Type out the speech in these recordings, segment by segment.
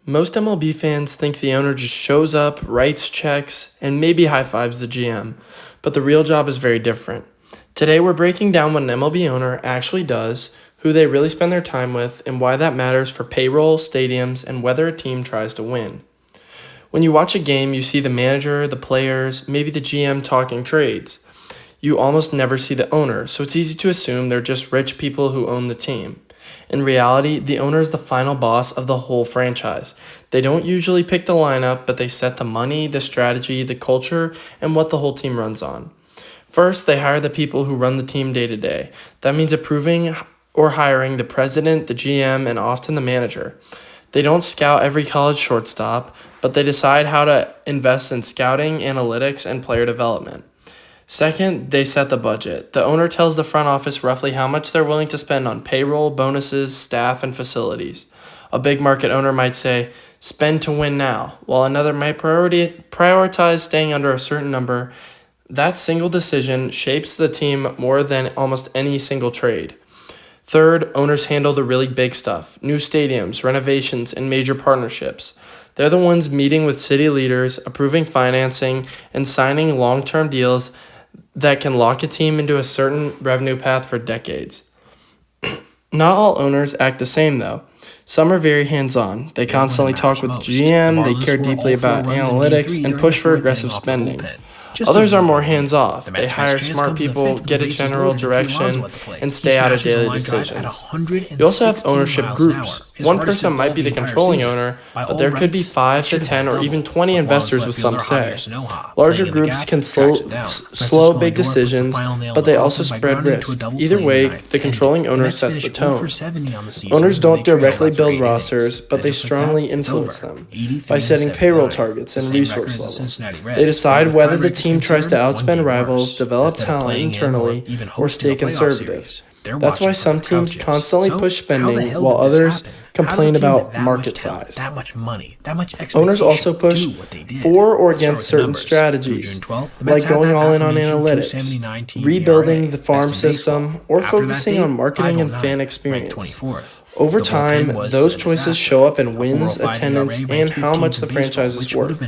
Most MLB fans think the owner just shows up, writes checks, and maybe high fives the GM, but the real job is very different. Today, we're breaking down what an MLB owner actually does, who they really spend their time with, and why that matters for payroll, stadiums, and whether a team tries to win. When you watch a game, you see the manager, the players, maybe the GM talking trades. You almost never see the owner, so it's easy to assume they're just rich people who own the team. In reality, the owner is the final boss of the whole franchise. They don't usually pick the lineup, but they set the money, the strategy, the culture, and what the whole team runs on. First, they hire the people who run the team day to day. That means approving or hiring the president, the GM, and often the manager. They don't scout every college shortstop, but they decide how to invest in scouting, analytics, and player development. Second, they set the budget. The owner tells the front office roughly how much they're willing to spend on payroll, bonuses, staff, and facilities. A big market owner might say, spend to win now, while another might prioritize staying under a certain number. That single decision shapes the team more than almost any single trade. Third, owners handle the really big stuff, new stadiums, renovations, and major partnerships. They're the ones meeting with city leaders, approving financing, and signing long-term deals that can lock a team into a certain revenue path for decades. Not all owners act the same, though. Some are very hands-on. They constantly talk with the GM, they care deeply about analytics, and push for aggressive spending. Others are more hands-off. They hire smart people, get a general direction, and stay out of daily decisions. You also have ownership groups. One person might be the controlling owner, but there could be 5 to 10 or even 20 investors with some say. Larger groups can slow big decisions, but they also spread risk. Either way, the controlling owner sets the tone. Owners don't directly build rosters, but they strongly influence them by setting payroll targets and resource levels. They decide whether the team tries to outspend rivals, develop talent internally, or stay conservative. That's why some teams constantly push spending while others complain about market size. Owners also push for or against certain strategies, like going all in on analytics, rebuilding the farm system, or focusing on marketing and fan experience. Over time, those choices show up in wins, attendance, and how much the franchise is worth.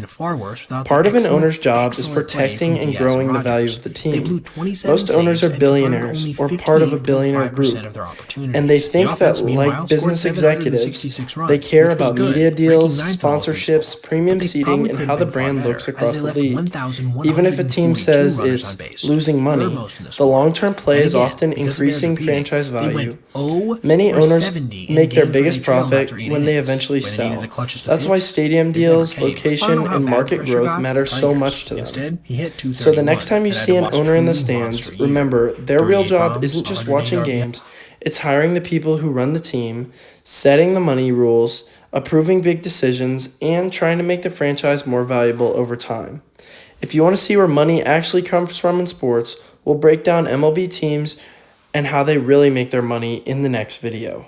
Part of an owner's job is protecting and growing the value of the team. Most owners are billionaires or part of a billionaire group, and they think that, like business executives, they care about media deals, sponsorships, premium seating, and how the brand looks across the league. Even if a team says it's losing money, the long-term play is often increasing franchise value. Many owners make their biggest profit when they eventually sell. That's why stadium deals, location, and market growth matter so much to them. So the next time you see an owner in the stands, remember, their real job isn't just watching games, it's hiring the people who run the team, setting the money rules, approving big decisions, and trying to make the franchise more valuable over time. If you want to see where money actually comes from in sports, we'll break down MLB teams and how they really make their money in the next video.